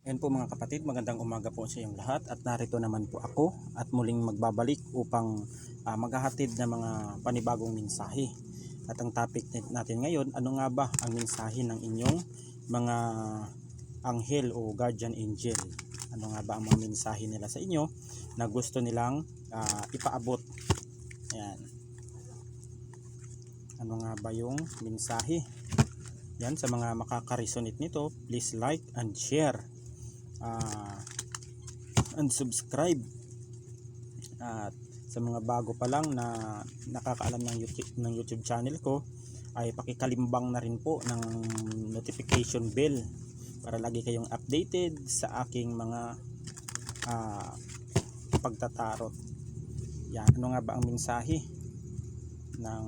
Ayan po mga kapatid, magandang umaga po sa inyong lahat at narito naman po ako at muling magbabalik upang maghahatid ng mga panibagong mensahe. At ang topic natin ngayon, ano nga ba ang mensahe ng inyong mga anghel o guardian angel? Ano nga ba ang mga mensahe nila sa inyo na gusto nilang ipaabot? Ayan. Ano nga ba yung mensahe? Yan, sa mga makaka-resonate nito, please like and share. And subscribe. At sa mga bago pa lang na nakakaalam ng YouTube channel ko, ay pakikalimbang na rin po ng notification bell para lagi kayong updated sa aking mga pagtatarot. Yan, ano nga ba ang mensahe ng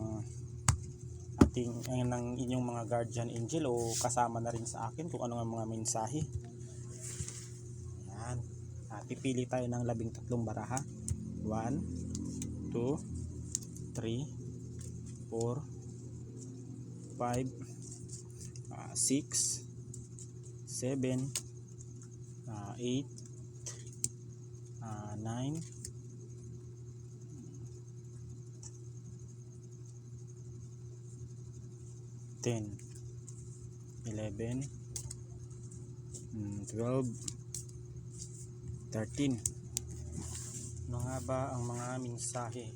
ng inyong mga guardian angel o kasama na rin sa akin kung ano nga mga mensahe. Yan. Pipili tayo ng 13 baraha. 1, 2, 3, 4, 5, 6, 7, 8, 9, 10, 11, 12, 13. Ano nga ba ang mga mensahe?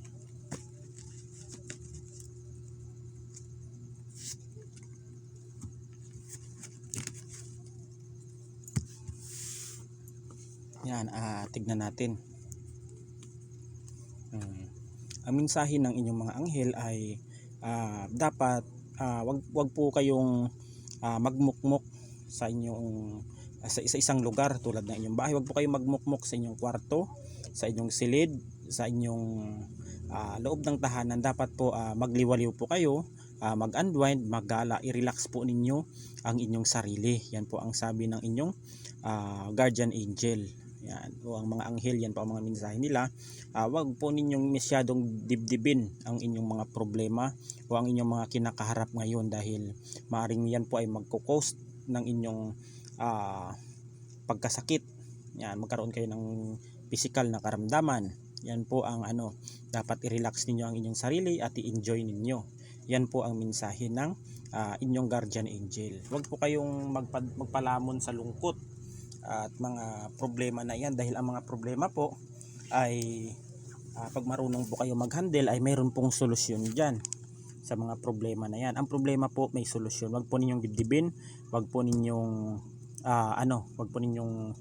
Yan, tignan natin. Ang mensahe ng inyong mga anghel ay dapat wag po kayong magmukmok sa inyong sa isang lugar tulad ng inyong bahay. Wag po kayong magmukmok sa inyong kwarto, sa inyong silid, sa inyong loob ng tahanan. Dapat po magliwaliw po kayo, mag-unwind, maggala, i-relax po ninyo ang inyong sarili. Yan po ang sabi ng inyong guardian angel. Yan, o ang mga anghel, yan po ang mga mensahe nila. Wag po ninyong masyadong dibdibin ang inyong mga problema o ang inyong mga kinakaharap ngayon dahil maaring yan po ay magko-cause ng inyong pagkasakit. Yan, magkaroon kayo ng physical na karamdaman. Yan po ang dapat i-relax ninyo ang inyong sarili at i-enjoy ninyo. Yan po ang mensahe ng inyong guardian angel. Huwag po kayong magpalamon sa lungkot at mga problema na yan dahil ang mga problema po ay pag marunong po kayo mag-handle ay mayroon pong solusyon dyan sa mga problema na yan. Ang problema po may solusyon. Huwag po ninyong dibdibin, huwag po ninyong huwag po ninyong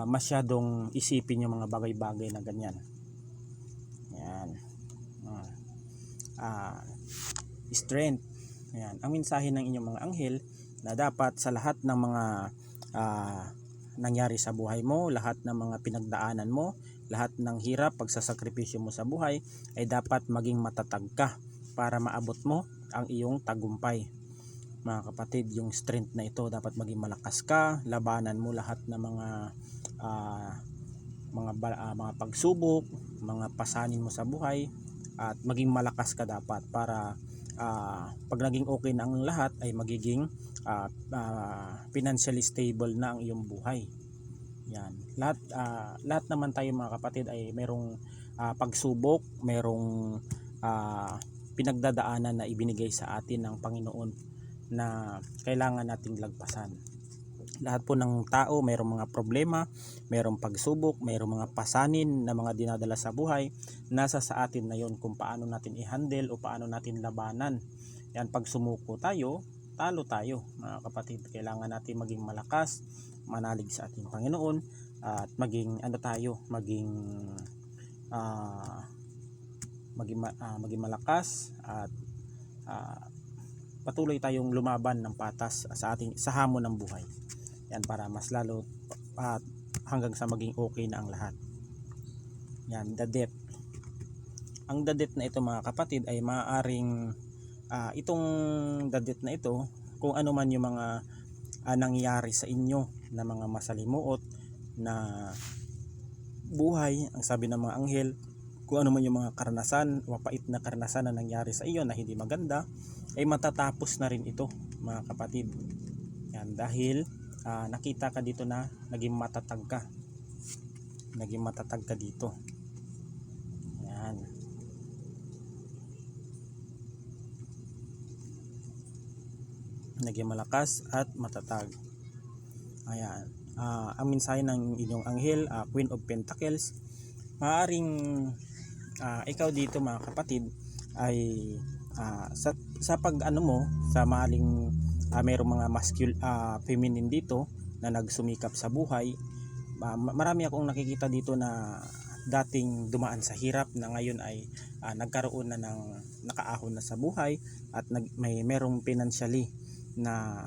masyadong isipin yung mga bagay-bagay na ganyan. Yan. Strength. Yan. Ang mensahe ng inyong mga anghel na dapat sa lahat ng mga nangyari sa buhay mo, lahat ng mga pinagdaanan mo, lahat ng hirap, pagsasakripisyo mo sa buhay ay dapat maging matatag ka para maabot mo ang iyong tagumpay. Mga kapatid, yung strength na ito dapat maging malakas ka, labanan mo lahat ng mga pagsubok, mga pasanin mo sa buhay at maging malakas ka dapat para pag naging okay na ang lahat ay magiging financially stable na ang iyong buhay. Yan. Lahat naman tayo mga kapatid ay merong pagsubok, merong pinagdadaanan na ibinigay sa atin ng Panginoon na kailangan nating lagpasan. Lahat po ng tao mayroong mga problema, mayroong pagsubok, mayroong mga pasanin na mga dinadala sa buhay. Nasa sa atin na yon kung paano natin i-handle o paano natin labanan. Yan, pag sumuko tayo, talo tayo mga kapatid. Kailangan natin maging malakas, manalig sa ating Panginoon at maging maging malakas at patuloy tayong lumaban ng patas sa hamon ng buhay. Yan, para mas lalo hanggang sa maging okay na ang lahat. Yan, the death. Ang the death na ito mga kapatid ay maaaring itong the death na ito, kung ano man yung mga nangyari sa inyo na mga masalimuot na buhay, ang sabi ng mga anghel, kung ano man yung mga karanasan, mapait na karanasan na nangyari sa iyo na hindi maganda, ay matatapos na rin ito mga kapatid. Yan, dahil nakita ka dito na naging matatag ka. Naging matatag ka dito. Yan. Naging malakas at matatag. Ayan. Ang mensahe ng inyong anghel, Queen of Pentacles, maaaring ikaw dito mga kapatid ay sa pag ano mo sa maling mayroong mga feminine dito na nagsumikap sa buhay. Marami akong nakikita dito na dating dumaan sa hirap na ngayon ay nagkaroon na ng nakaahon na sa buhay at merong financially na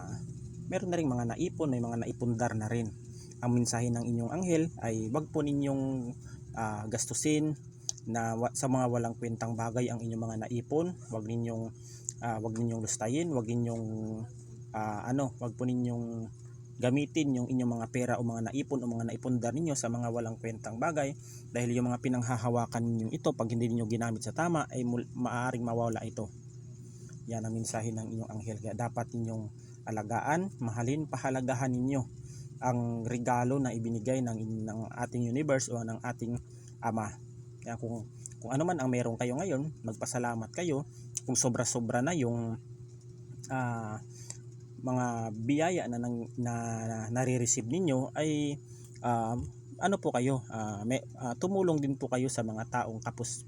meron na ring mga naipon, may mga naipundar na rin. Ang mensahe ng inyong anghel ay wag po ninyong gastusin na sa mga walang kwentang bagay ang inyong mga naipon. Wag ninyong lustayin, wag po ninyong gamitin yung inyong mga pera o mga naipon o mga naipundar ninyo sa mga walang kwentang bagay, dahil yung mga pinanghahawakan ninyong ito pag hindi niyo ginamit sa tama ay maaaring mawala ito. Yan ang mensahe ng inyong anghel. Kaya dapat ninyong alagaan, mahalin, pahalagahan ninyo ang regalo na ibinigay ng ating universe o ng ating ama. Kaya kung ano man ang meron kayo ngayon, magpasalamat kayo. Kung sobra-sobra na yung mga biyaya na nare-receive ninyo ay ano po kayo, tumulong din po kayo sa mga taong kapos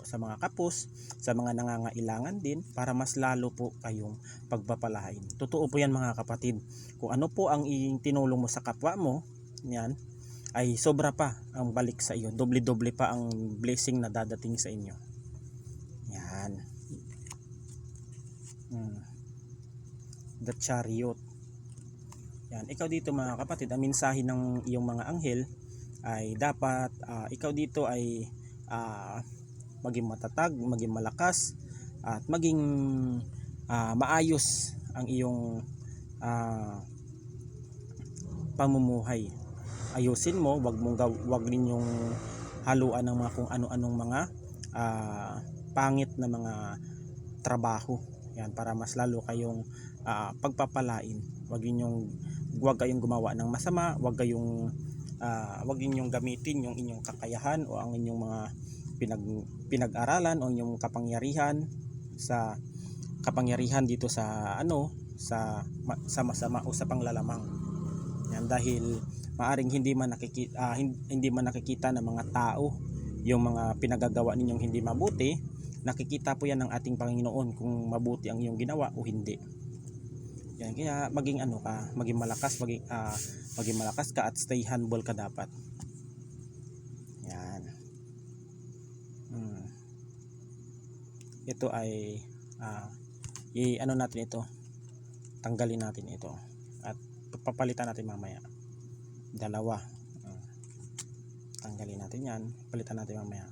sa mga kapos, sa mga nangangailangan din, para mas lalo po kayong pagpapalain. Totoo po yan mga kapatid. Kung ano po ang tinulong mo sa kapwa mo, yan ay sobra pa ang balik sa iyo, doble-doble pa ang blessing na dadating sa inyo. Yan. The Chariot. Yan, ikaw dito mga kapatid, ang mensahe ng iyong mga anghel ay dapat ikaw dito ay maging matatag, maging malakas, at maging maayos ang iyong pamumuhay. Ayusin mo, wag ninyong haluan ng mga kung ano-anong mga pangit na mga trabaho. Yan, para mas lalo kayong pagpapalain. Wag kayong gumawa ng masama, wag ninyong gamitin yung inyong kakayahan o ang inyong mga pinag-aralan o inyong kapangyarihan dito sa masama o sa panglalamang. Yan, dahil maaring hindi man nakikita ng mga tao yung mga pinagagawa ninyong hindi mabuti. Nakikita po yan ng ating Panginoon kung mabuti ang iyong ginawa o hindi. Yan, kaya maging malakas, maging malakas ka at stay humble ka dapat. Yan. Ito ay natin ito. Tanggalin natin ito at papalitan natin mamaya. Dalawa. Tanggalin natin yan, palitan natin mamaya.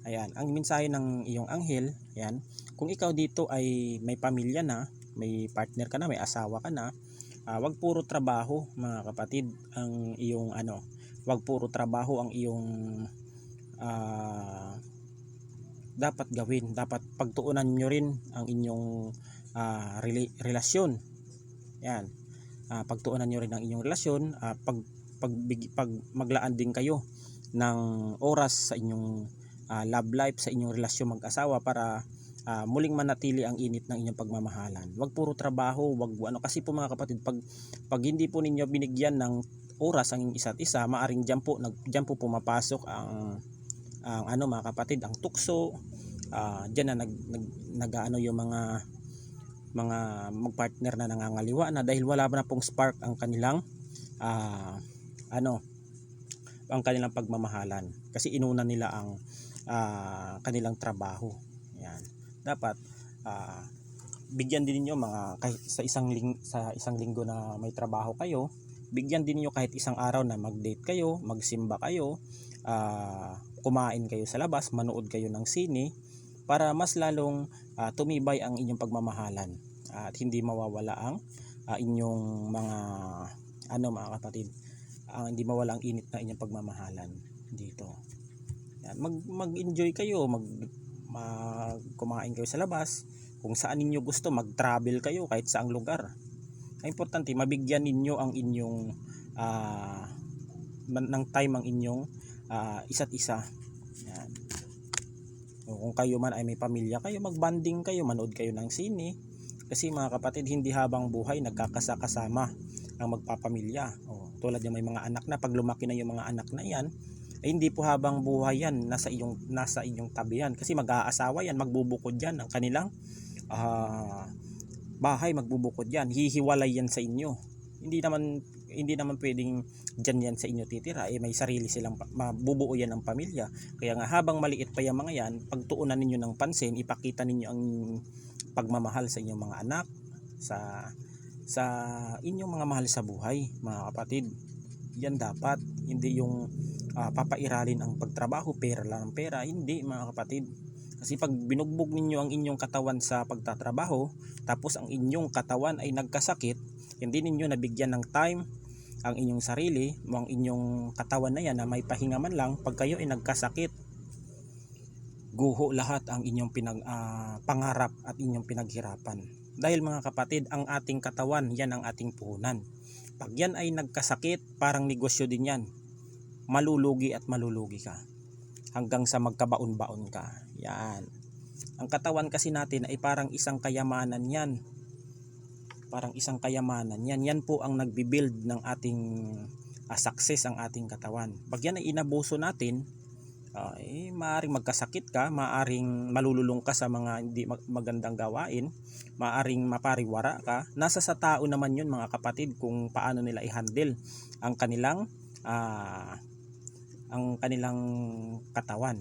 Ayan, ang mensahe ng iyong anghel, yan. Kung ikaw dito ay may pamilya na, may partner ka na, may asawa ka na, wag puro trabaho mga kapatid ang iyong wag puro trabaho ang iyong dapat gawin. Dapat pagtuunan niyo rin ang inyong relasyon. Yan. Pagtuunan niyo rin ang inyong relasyon, pag maglaan din kayo ng oras sa inyong love life, sa inyong relasyon mag-asawa, para muling manatili ang init ng inyong pagmamahalan. Wag puro trabaho, kasi po mga kapatid, pag hindi po ninyo binigyan ng oras ang isa't isa, maaring diyan po pumapasok ang mga kapatid, ang tukso. Diyan na yung mga magpartner na nangangaliwa na dahil wala na pong spark ang kanilang ang kanilang pagmamahalan, kasi inuna nila ang kanilang trabaho. Yan. Dapat bigyan din niyo sa isang linggo na may trabaho kayo, bigyan din niyo kahit isang araw na mag-date kayo, magsimba kayo, kumain kayo sa labas, manood kayo ng sine, para mas lalong tumibay ang inyong pagmamahalan at hindi mawawala ang inyong mga kapatid, hindi mawala ang init na inyong pagmamahalan dito. Yan, mag-enjoy kayo, kumain kayo sa labas, kung saan ninyo gusto, mag-travel kayo kahit saang lugar. Ang importante, mabigyan ninyo ang inyong ng time ang inyong isa't isa. Yan. O kung kayo man ay may pamilya kayo, magbanding kayo, manood kayo ng sine. Kasi mga kapatid, hindi habang buhay nagkakasama ang magpapamilya. O, tulad yung may mga anak na, pag lumaki na yung mga anak na yan, ay hindi po habang buhay yan nasa inyong tabi yan. Kasi mag-aasawa yan, magbubukod yan ang kanilang bahay, magbubukod yan, hihiwalay yan sa inyo. Hindi naman pwedeng dyan yan sa inyo titira, may sarili silang mabubuo yan ng pamilya. Kaya nga habang maliit pa yung mga yan, pagtuunan ninyo ng pansin, ipakita ninyo ang pagmamahal sa inyong mga anak, sa inyong mga mahal sa buhay, mga kapatid. Yan dapat, hindi yung papairalin ang pagtrabaho, pera lang ang pera, hindi mga kapatid. Kasi pag binugbog ninyo ang inyong katawan sa pagtatrabaho, tapos ang inyong katawan ay nagkasakit, hindi ninyo nabigyan ng time ang inyong sarili, ang inyong katawan na yan na may pahinga man lang, pag kayo ay nagkasakit, guho lahat ang inyong pangarap at inyong pinaghirapan. Dahil mga kapatid, ang ating katawan, yan ang ating puhunan. Pag yan ay nagkasakit, parang negosyo din yan. Malulugi at malulugi ka. Hanggang sa magkabaon-baon ka. Yan. Ang katawan kasi natin ay parang isang kayamanan yan. Parang isang kayamanan yan. Yan po ang nagbibuild ng ating success, ang ating katawan. Pag yan ay inabuso natin, maaring magkasakit ka, maaring malululong ka sa mga hindi magandang gawain, maaring mapariwara ka. Nasa sa tao naman yun mga kapatid kung paano nila i-handle ang kanilang katawan.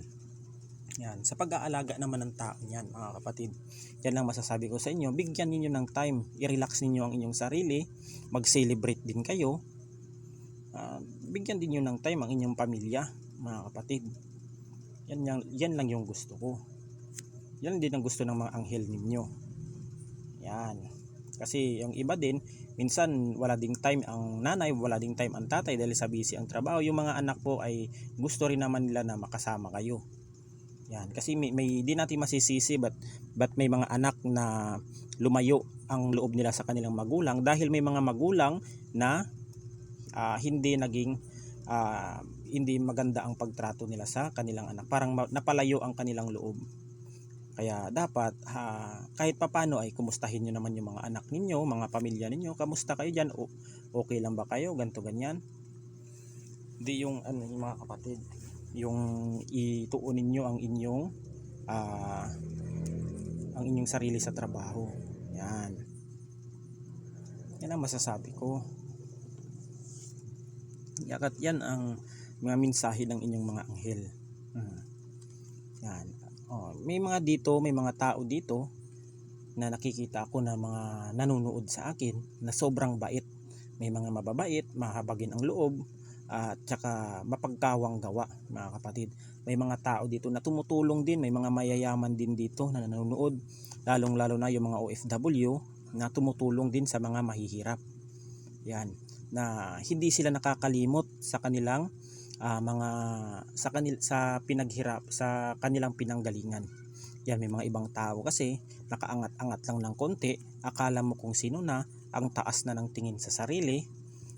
Yan, sa pag-aalaga naman ng tao niyan mga kapatid. Yan lang masasabi ko sa inyo, bigyan niyo ng time, i-relax niyo ang inyong sarili, mag-celebrate din kayo. Bigyan din niyo ng time ang inyong pamilya, mga kapatid. Yan lang yung gusto ko. Yan din ang gusto ng mga anghel ninyo. Yan. Kasi yung iba din, minsan wala ding time ang nanay, wala ding time ang tatay dahil sa busy ang trabaho. Yung mga anak po ay gusto rin naman nila na makasama kayo. Yan. Kasi may di natin masisisi but may mga anak na lumayo ang loob nila sa kanilang magulang dahil may mga magulang na hindi maganda ang pagtrato nila sa kanilang anak. Parang napalayo ang kanilang loob. Kaya dapat kahit papano ay kumustahin nyo naman yung mga anak ninyo, mga pamilya ninyo. Kamusta kayo dyan? Okay lang ba kayo? Ganto ganyan. Hindi yung yung mga kapatid, yung ituunin nyo ang inyong sarili sa trabaho. Yan. Yan ang masasabi ko. Yakat yan ang mga mensahe ng inyong mga anghel. Yan. May mga tao dito na nakikita ako na mga nanonood sa akin na sobrang bait. May mga mababait, mahabagin ang loob, at saka mapagkawang gawa, mga kapatid. May mga tao dito na tumutulong din, may mga mayayaman din dito na nanonood, lalong-lalo na yung mga OFW na tumutulong din sa mga mahihirap. Yan, na hindi sila nakakalimot sa kanilang sa kanilang pinanggalingan. Yan, may mga ibang tao kasi nakaangat-angat lang ng konti, akala mo kung sino na, ang taas na ng tingin sa sarili,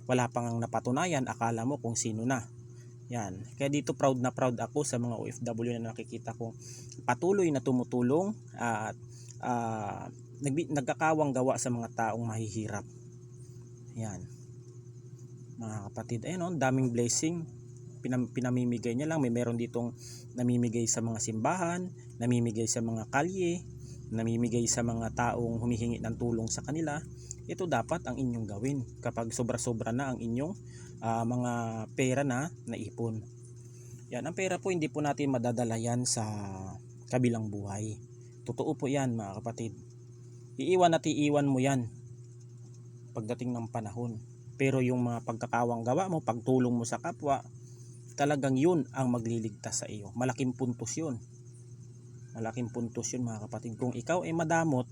wala pang napatunayan, akala mo kung sino na. Yan, kaya dito proud na proud ako sa mga OFW na nakikita ko patuloy na tumutulong at nagkakawang gawa sa mga taong mahihirap. Yan, mga kapatid, ayun, daming blessing pinamimigay niya lang. May meron ditong namimigay sa mga simbahan, namimigay sa mga kalye, namimigay sa mga taong humihingi ng tulong sa kanila. Ito dapat ang inyong gawin kapag sobra-sobra na ang inyong mga pera na naipon. Yan, ang pera po hindi po natin madadala yan sa kabilang buhay. Totoo po yan, mga kapatid. Iiwan mo yan pagdating ng panahon. Pero yung mga pagkakawang gawa mo, pagtulong mo sa kapwa, talagang yun ang magliligtas sa iyo. Malaking puntos yun. Malaking puntos yun, mga kapatid. Kung ikaw ay madamot,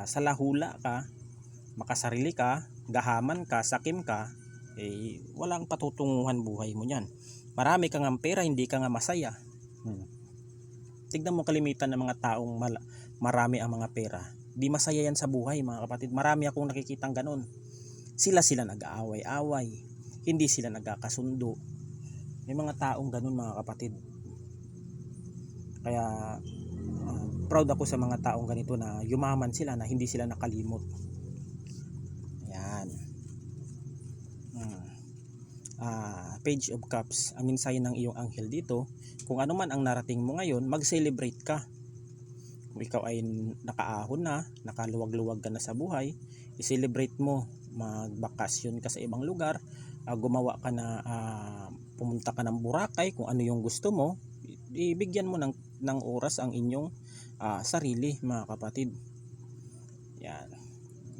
sa lahula ka, makasarili ka, gahaman ka, sakim ka, walang patutunguhan buhay mo yan. Marami ka ng pera, hindi ka nga masaya. Tignan mo kalimitan ng mga taong marami ang mga pera. Di masaya yan sa buhay mga kapatid. Marami akong nakikitang ganun. Sila nag-aaway-away. Hindi sila nagkakasundo. May mga taong ganun mga kapatid. Kaya proud ako sa mga taong ganito na yumaman sila na hindi sila nakalimot. Yan. Page of Cups, ang mensahe ng iyong anghel dito, kung ano man ang narating mo ngayon, mag-celebrate ka. Kung ikaw ay nakaahon na, nakaluwag-luwag ka na sa buhay, i-celebrate mo, magbakasyon ka sa ibang lugar, gumawa ka na, pumunta ka ng Boracay, kung ano yung gusto mo, ibigyan mo ng oras ang inyong sarili mga kapatid.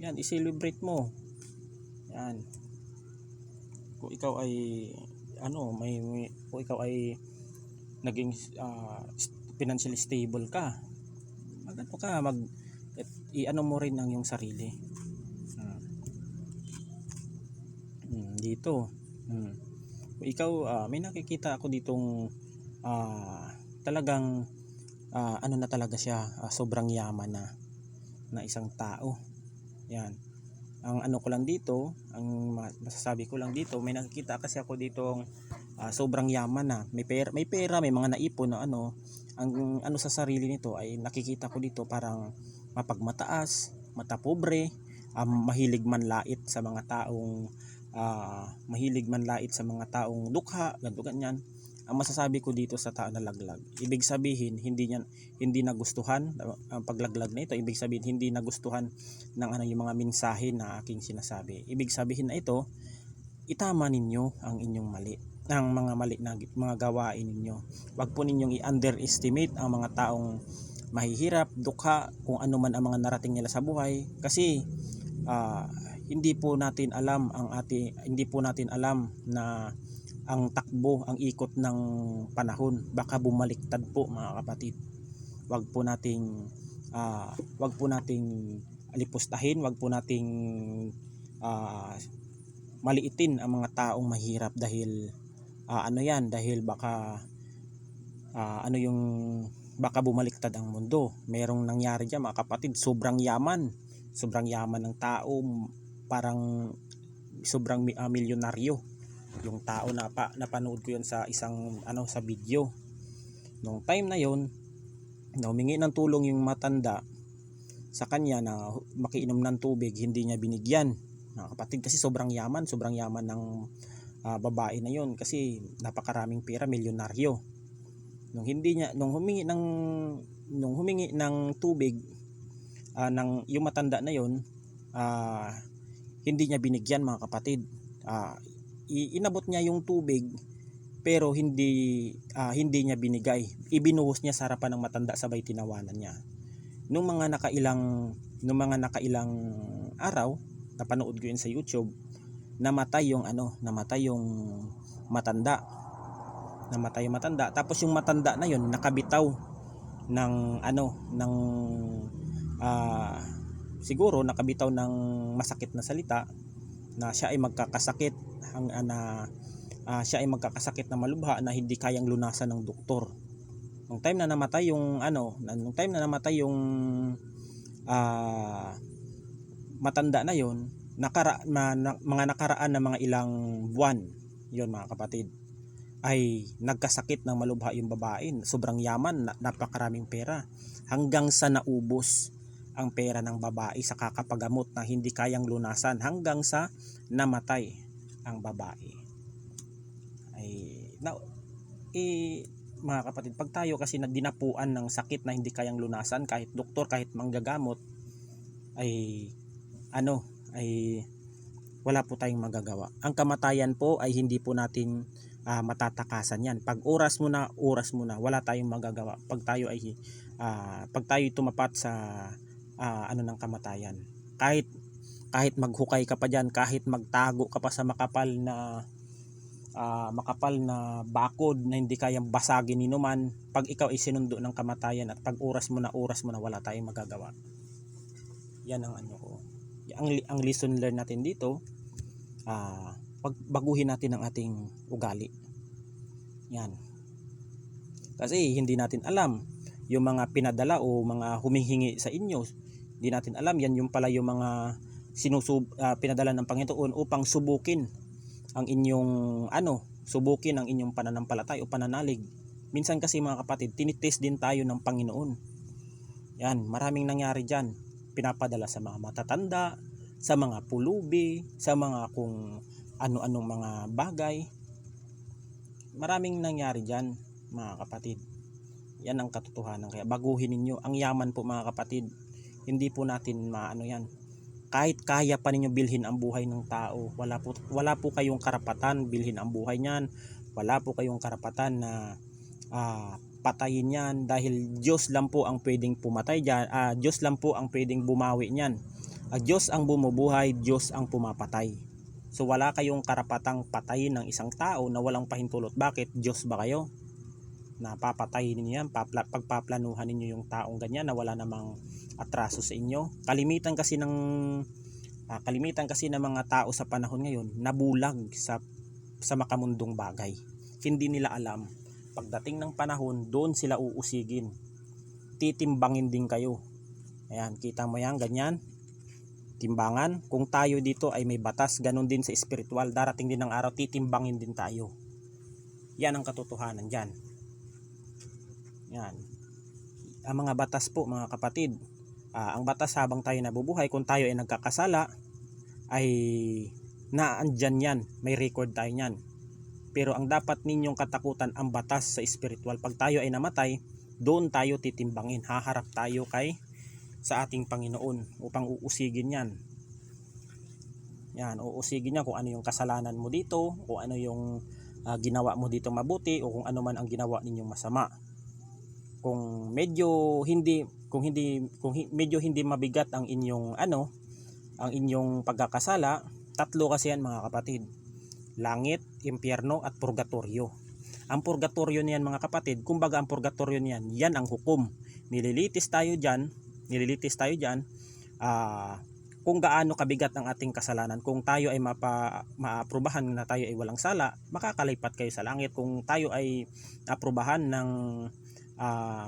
Yan, i-celebrate mo. Yan. Kung ikaw ay kung ikaw ay naging financially stable ka, i-ano mo rin ang iyong sarili. Dito. Kung ikaw may nakikita ako ditong talagang ano na talaga siya, sobrang yaman na isang tao. Yan. Ang ano ko lang dito, ang masasabi ko lang dito, may nakikita kasi ako ditong sobrang yaman na, may pera, may mga naipon na ang ano sa sarili nito ay nakikita ko dito parang mapagmataas, matapobre, mahilig manlait sa mga taong dukha, ganito ganyan. Ang masasabi ko dito sa tao na laglag, ibig sabihin hindi nagustuhan ang paglaglag na ito. Ibig sabihin hindi nagustuhan ng yung mga mensahe na aking sinasabi. Ibig sabihin na ito, itama ninyo ang inyong mali, ang mga mali na mga gawain ninyo. Wag po ninyong i-underestimate ang mga taong mahihirap, dukha, kung ano man ang mga narating nila sa buhay, kasi hindi po natin alam na ang takbo, ang ikot ng panahon, baka bumaliktad po mga kapatid. Wag po nating alipustahin, wag po nating maliitin ang mga taong mahirap dahil dahil baka baka bumaliktad ang mundo. Merong nangyari diyan mga kapatid, sobrang yaman ng tao, parang sobrang milyonaryo yung tao na napanood ko yun sa isang sa video. Nung time na yun, humingi ng tulong yung matanda sa kanya na makiinom ng tubig, hindi niya binigyan mga kapatid, kasi sobrang yaman ng babae na yun, kasi napakaraming pera, milyonaryo. Nung humingi ng tubig yung matanda na yun, hindi niya binigyan mga kapatid. Inabot niya yung tubig pero hindi niya binigay. Ibinuhos niya sa harapan ng matanda, sabay tinawanan niya. Nung mga nakailang araw, napanood ko yun sa YouTube, namatay yung matanda. Tapos yung matanda na yun nakabitaw siguro nakabitaw ng masakit na salita na siya ay magkakasakit na malubha na hindi kayang lunasan ng doktor. Nung time na namatay yung matanda na yon, mga nakaraan na mga ilang buwan yon mga kapatid, ay nagkasakit ng malubha yung babae. Sobrang yaman, napakaraming pera, hanggang sa naubos ang pera ng babae sa kakapagamot na hindi kayang lunasan, hanggang sa namatay ang babae. Mga kapatid, pag tayo kasi dinapuan ng sakit na hindi kayang lunasan, kahit doktor, kahit manggagamot, ay wala po tayong magagawa. Ang kamatayan po ay hindi po natin matatakasan yan. Pag oras mo na, wala tayong magagawa. Pag tayo tumapat sa ng kamatayan, kahit maghukay ka pa dyan, kahit magtago ka pa sa makapal na bakod na hindi kayang basagin ni numan, pag ikaw ay sinundo ng kamatayan at pag oras mo na, wala tayong magagawa. Yan ang ang lesson learn natin dito. Pagbaguhin natin ang ating ugali. Yan. Kasi hindi natin alam yung mga pinadala o mga humihingi sa inyo, Di natin alam yan yung pala yung mga pinadala ng Panginoon upang subukin ang inyong subukin ang inyong pananampalataya o pananalig. Minsan kasi mga kapatid, tinitest din tayo ng Panginoon. Yan, maraming nangyari diyan. Pinapadala sa mga matatanda, sa mga pulubi, sa mga kung ano-anong mga bagay. Maraming nangyari diyan, mga kapatid. Yan ang katotohanan. Kaya baguhin ninyo. Ang yaman po mga kapatid, hindi po natin maano yan. Kahit kaya pa ninyo bilhin ang buhay ng tao, wala po kayong karapatan bilhin ang buhay niyan. Wala po kayong karapatan na patayin yan, dahil Diyos lang po ang pwedeng pumatay diyan. Diyos lang po ang pwedeng bumawi niyan. Diyos ang bumubuhay, Diyos ang pumapatay. So wala kayong karapatang patayin ng isang tao na walang pahintulot. Bakit? Diyos ba kayo? Na papatayin ninyo yan, pagpaplanuhan ninyo yung taong ganyan na wala namang atraso sa inyo. Kalimitan kasi ng mga tao sa panahon ngayon nabulag sa makamundong bagay. Hindi nila alam, pagdating ng panahon, doon sila uusigin. Titimbangin din kayo. Ayan, kita mo yan, ganyan. Timbangan. Kung tayo dito ay may batas, ganun din sa espiritual. Darating din ng araw, titimbangin din tayo. Yan ang katotohanan dyan. Yan. Ang mga batas po mga kapatid, ang batas habang tayo nabubuhay, kung tayo ay nagkakasala, ay naandyan yan, may record tayo yan. Pero ang dapat ninyong katakutan, ang batas sa spiritual. Pag tayo ay namatay, doon tayo titimbangin, haharap tayo sa ating Panginoon upang uusigin yan. Yan, uusigin niya kung ano yung kasalanan mo dito, kung ano yung ginawa mo dito mabuti, o kung ano man ang ginawa ninyong masama. Kung medyo hindi mabigat ang inyong ang inyong pagkakasala, tatlo kasi yan mga kapatid. Langit, impyerno at purgatorio. Ang purgatorio niyan mga kapatid, kumbaga ang purgatorio niyan, yan ang hukom. Nililitis tayo diyan kung gaano kabigat ang ating kasalanan. Kung tayo ay maaprubahan na tayo ay walang sala, makakalipat kayo sa langit. Kung tayo ay aprubahan ng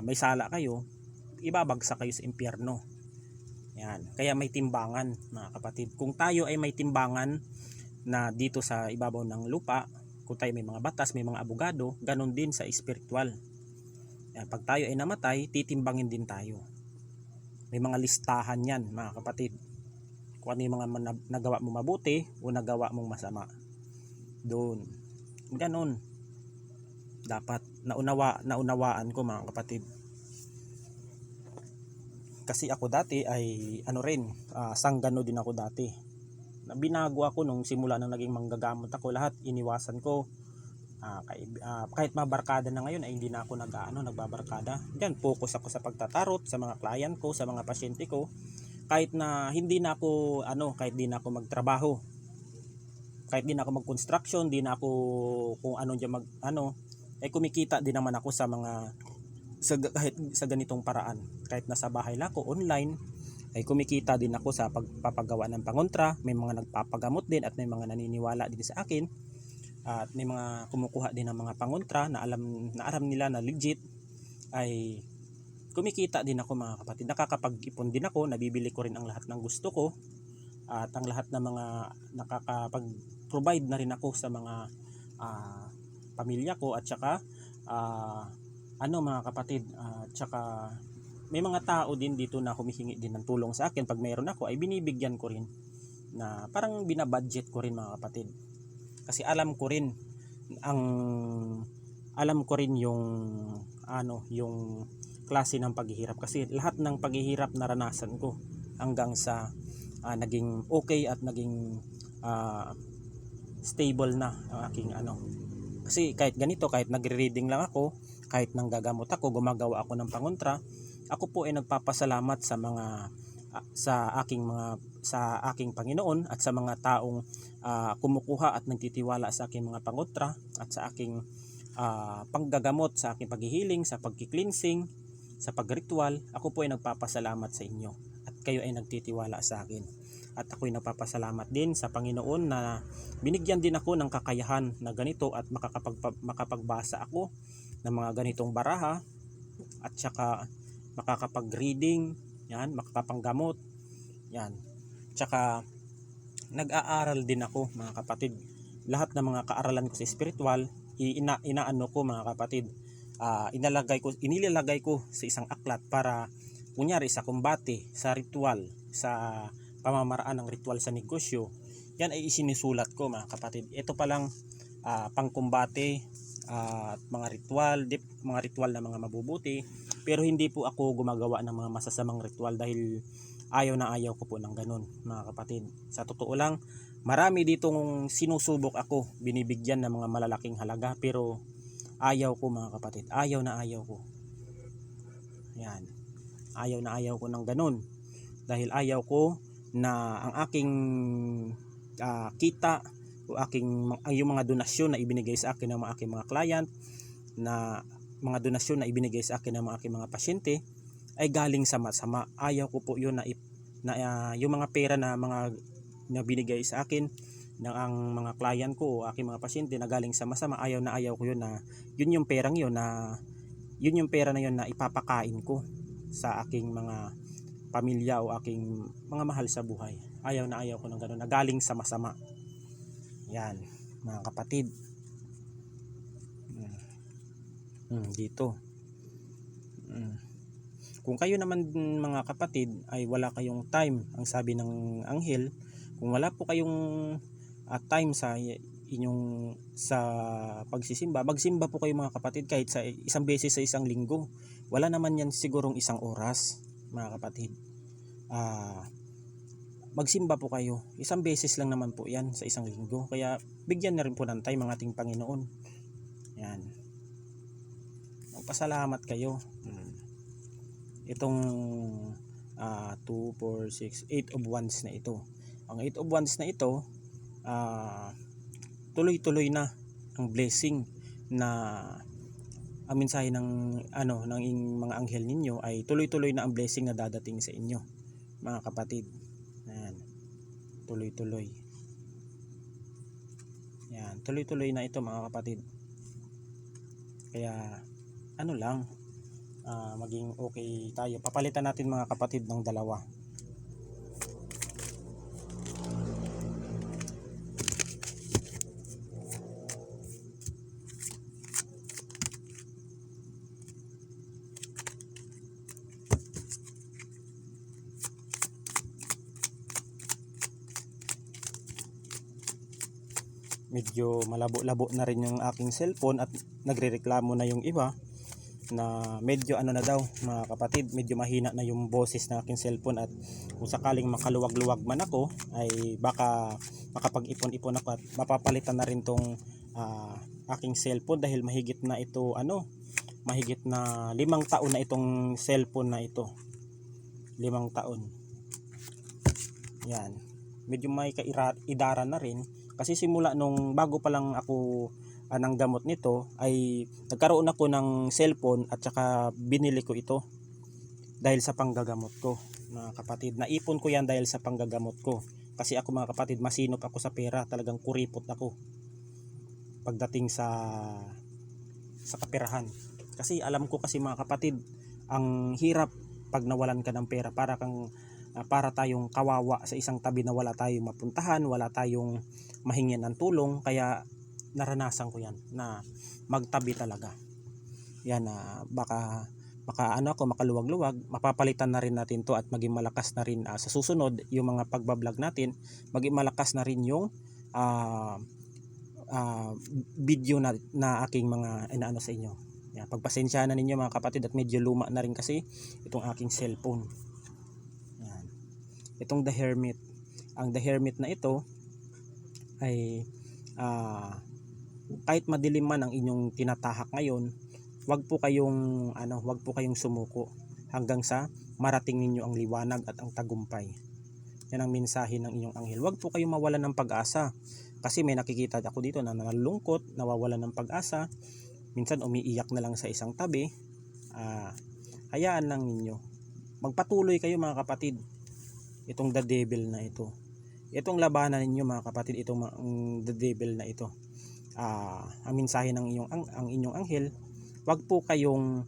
may sala kayo, ibabagsak kayo sa impyerno. Yan. Kaya may timbangan mga kapatid. Kung tayo ay may timbangan na dito sa ibabaw ng lupa, kung tayo may mga batas, may mga abogado, ganun din sa spiritual. Yan. Pag tayo ay namatay, titimbangin din tayo. May mga listahan yan mga kapatid. Kung ano yung mga nagawa mo mabuti o nagawa mong masama. Doon. Ganun. Dapat naunawaan ko mga kapatid. Kasi ako dati ay sanggano din ako dati. Binago ako nung simula nang naging manggagamot ako, lahat iniwasan ko. Kahit mabarkada na ngayon ay hindi na ako nagbabarkada. Diyan focus ako sa pagtatarot sa mga client ko, sa mga pasyente ko. Kahit di na ako magtrabaho. Kahit di na ako mag-construction, di na ako kung ano diyan ay kumikita din naman ako kahit sa ganitong paraan. Kahit nasa bahay lang ako online, ay kumikita din ako sa pagpapagawa ng pangontra. May mga nagpapagamot din at may mga naniniwala din sa akin. At may mga kumukuha din ng mga pangontra na alam nila na legit. Ay kumikita din ako mga kapatid. Nakakapag-ipon din ako, nabibili ko rin ang lahat ng gusto ko. At ang lahat ng mga nakakapag-provide na rin ako sa mga pamilya ko, at saka mga kapatid, tsaka may mga tao din dito na humihingi din ng tulong sa akin. Pag mayroon ako ay binibigyan ko rin, na parang binabudget ko rin mga kapatid. Kasi alam ko rin yung klase ng paghihirap. Kasi lahat ng paghihirap naranasan ko hanggang sa naging okay at naging stable na ang aking Kasi kahit ganito, kahit nagre-reading lang ako, kahit nanggagamot ako, gumagawa ako ng pangontra, ako po ay nagpapasalamat sa aking Panginoon at sa mga taong kumukuha at nagtitiwala sa aking mga pangontra at sa aking panggagamot, sa aking paghihiling, sa pagki-cleansing, sa pagritual. Ako po ay nagpapasalamat sa inyo at kayo ay nagtitiwala sa akin. At ako'y nagpapasalamat din sa Panginoon na binigyan din ako ng kakayahan na ganito at makapagbasa ako ng mga ganitong baraha, at saka makakapag-reading Yan, makakapanggamot. Yan. Tsaka nag-aaral din ako mga kapatid. Lahat ng mga kaaralan ko sa spiritual, inaano ko mga kapatid. Inilalagay ko sa isang aklat para kunyari sa kumbate, sa ritual, sa pamamaraan ng ritual sa negosyo. Yan ay isinusulat ko mga kapatid. Ito palang pangkumbate at mga ritual na mga mabubuti, pero hindi po ako gumagawa ng mga masasamang ritual dahil ayaw ko po ng ganun mga kapatid. Sa totoo lang, marami ditong sinusubok ako, binibigyan ng mga malalaking halaga, pero ayaw ko mga kapatid, ayaw ko. Yan, ayaw ko ng ganun dahil ayaw ko na ang aking kita o yung mga donasyon na ibinigay sa akin ng mga aking mga client, na mga donasyon na ibinigay sa akin ng mga aking mga pasyente ay galing sa masama. Ayaw ko po yun na yung mga pera na binigay sa akin ng ang mga client ko o aking mga pasyente na galing sa masama. Ayaw ko yun na yun yung pera na yun na ipapakain ko sa aking mga pamilya o aking mga mahal sa buhay. Ayaw ko ng ganun na galing sa masama. Yan mga kapatid. Dito. Kung kayo naman mga kapatid ay wala kayong time, ang sabi ng anghel, kung wala po kayong time sa sa pagsisimba, magsimba po kayo mga kapatid kahit sa isang beses sa isang linggo. Wala naman yan sigurong isang oras mga kapatid. Magsimba po kayo. Isang beses lang naman po yan sa isang linggo. Kaya bigyan na rin po ng time ang ating Panginoon. Yan. Magpasalamat kayo. Itong 2, 4, 6, 8 of wands na ito. Ang 8 of wands na ito, tuloy-tuloy na ang blessing na ang mensahe ng mga anghel ninyo ay tuloy-tuloy na ang blessing na dadating sa inyo mga kapatid. Ayan. Tuloy-tuloy. Yan, tuloy-tuloy na ito mga kapatid. Kaya maging okay tayo. Papalitan natin mga kapatid ng dalawa. Medyo malabo-labo na rin yung aking cellphone at nagrereklamo na yung iba na medyo na daw mga kapatid, medyo mahina na yung boses ng aking cellphone, at kung sakaling makaluwag-luwag man ako ay baka makapag-ipon-ipon ako at mapapalitan na rin tong aking cellphone dahil mahigit na 5 taon na itong cellphone na ito. 5 taon. Yan. Medyo may idara na rin. Kasi simula nung bago pa lang ako ng gamot nito ay nagkaroon ako ng cellphone at saka binili ko ito dahil sa panggagamot ko mga kapatid. Naipon ko yan dahil sa panggagamot ko. Kasi ako mga kapatid, masinop ako sa pera. Talagang kuripot ako pagdating sa kaperahan. Kasi alam ko kasi mga kapatid, ang hirap pag nawalan ka ng pera. Para tayong kawawa sa isang tabi na wala tayong mapuntahan, wala tayong mahingin ng tulong. Kaya naranasan ko yan na magtabi talaga. Yan na baka ako makaluwag-luwag, mapapalitan na rin natin to at maging malakas na rin sa susunod yung mga pagbablog natin, maging malakas na rin yung video na aking mga inaano sa inyo. Yan, pagpasensya na ninyo mga kapatid at medyo luma na rin kasi itong aking cellphone. Itong The Hermit. Ang The Hermit na ito ay kahit madilim man ang inyong tinatahak ngayon, wag po kayong sumuko hanggang sa marating ninyo ang liwanag at ang tagumpay. Yan ang mensahe ng inyong anghel. Wag po kayong mawalan ng pag-asa. Kasi may nakikita ako dito na nalulungkot, nawawalan ng pag-asa. Minsan umiiyak na lang sa isang tabi. Hayaan lang ninyo. Magpatuloy kayo mga kapatid. Itong the devil na ito, itong labanan ninyo mga kapatid, itong the devil na ito, ang mensahe ng inyong anghel, wag po kayong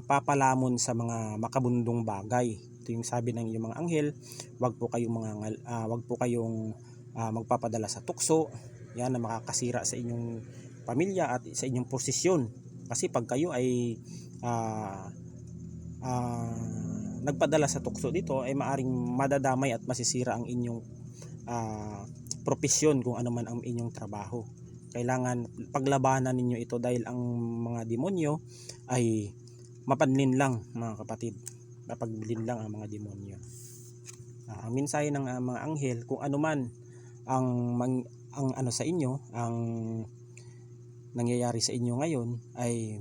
papalamon sa mga makabundong bagay. Ito yung sabi ng inyong mga anghel, wag po kayong magpapadala sa tukso, yan na makakasira sa inyong pamilya at sa inyong posisyon. Kasi pag kayo ay nagpadala sa tukso dito, ay maaring madadamay at masisira ang inyong propesyon, kung ano man ang inyong trabaho. Kailangan paglabanan ninyo ito dahil ang mga demonyo ay mapanlin lang, mga kapatid. Mapaglin lang ang mga demonyo. Ang mensahe ng mga anghel, kung ano man ang ano sa inyo, ang nangyayari sa inyo ngayon, ay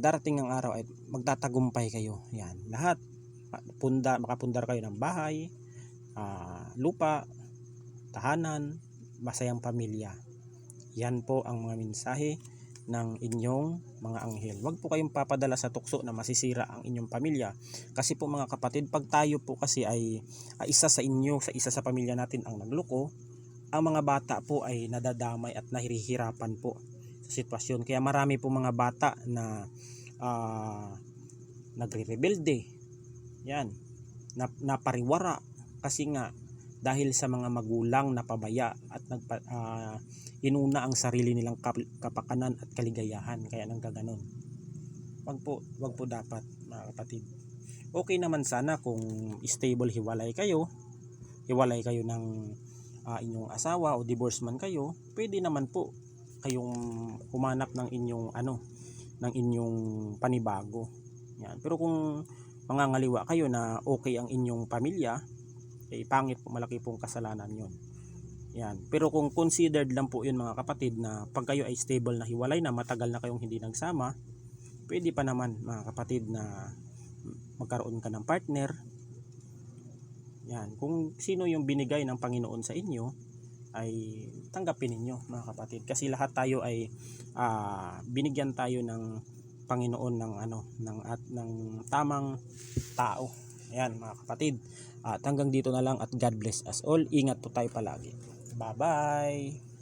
darating ang araw ay magtatagumpay kayo. Yan, lahat makapundar kayo ng bahay, lupa, tahanan, masayang pamilya. Yan po ang mga mensahe ng inyong mga anghel. Huwag po kayong papadala sa tukso na masisira ang inyong pamilya. Kasi po mga kapatid, pag tayo po kasi ay isa sa inyo, sa isa sa pamilya natin ang nagloko, ang mga bata po ay nadadamay at nahihirapan po sa sitwasyon. Kaya marami po mga bata na nagre-rebelde. Yan, napariwara kasi nga dahil sa mga magulang na pabaya at inuna ang sarili nilang kapakanan at kaligayahan, kaya nang gaganon. Wag po dapat, mga kapatid. Okay naman sana kung stable, hiwalay kayo ng inyong asawa o divorce man kayo, pwede naman po kayong humanap ng inyong panibago. Yan. Pero kung mangangaliwa kayo na okay ang inyong pamilya, pangit po, malaki pong kasalanan yon. Yan. Pero kung considered lang po yun, mga kapatid, na pag kayo ay stable na hiwalay na, matagal na kayong hindi nagsama, pwede pa naman, mga kapatid, na magkaroon ka ng partner. Yan. Kung sino yung binigay ng Panginoon sa inyo, ay tanggapin ninyo, mga kapatid. Kasi lahat tayo ay binigyan tayo ng Panginoon ng tamang tao. Ayan, mga kapatid. At hanggang dito na lang, at God bless us all. Ingat po tayo palagi. Bye-bye!